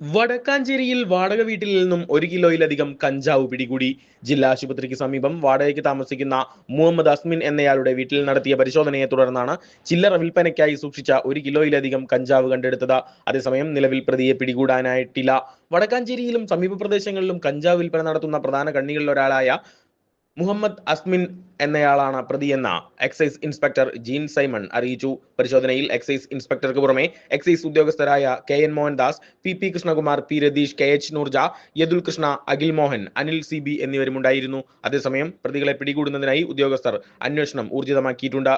വടക്കാഞ്ചേരിയിൽ വാടക വീട്ടിൽ നിന്നും 1 കിലോയിലധികം കഞ്ചാവ് പിടികൂടി. ജില്ലാ ആശുപത്രിക്ക് സമീപം വാടകയ്ക്ക് താമസിക്കുന്ന മുഹമ്മദ് അസ്മിൻ എന്നയാളുടെ വീട്ടിൽ നടത്തിയ പരിശോധനയെ തുടർന്നാണ് ചില്ലറ വിൽപ്പനയ്ക്കായി സൂക്ഷിച്ച 1 കിലോയിലധികം കഞ്ചാവ് കണ്ടെടുത്തത്. അതേസമയം നിലവിൽ പ്രതിയെ പിടികൂടാനായിട്ടില്ല. വടക്കാഞ്ചേരിയിലും സമീപ പ്രദേശങ്ങളിലും കഞ്ചാവ് വിൽപ്പന നടത്തുന്ന പ്രധാന കണ്ണികളിലൊരാളായ മുഹമ്മദ് അസ്മിൻ എന്നയാളാണ് പ്രതിയെന്ന് എക്സൈസ് ഇൻസ്പെക്ടർ ജീൻ സൈമൺ അറിയിച്ചു. പരിശോധനയിൽ എക്സൈസ് ഇൻസ്പെക്ടർക്ക് പുറമെ എക്സൈസ് ഉദ്യോഗസ്ഥരായ KN Mohandas, PP Krishnakumar, P Ratheesh, KH Noorja, Yadul Krishna, Akhil Mohan, Anil CB എന്നിവരുമുണ്ടായിരുന്നു. അതേസമയം പ്രതികളെ പിടികൂടുന്നതിനായി ഉദ്യോഗസ്ഥർ അന്വേഷണം ഊർജിതമാക്കിയിട്ടുണ്ട്.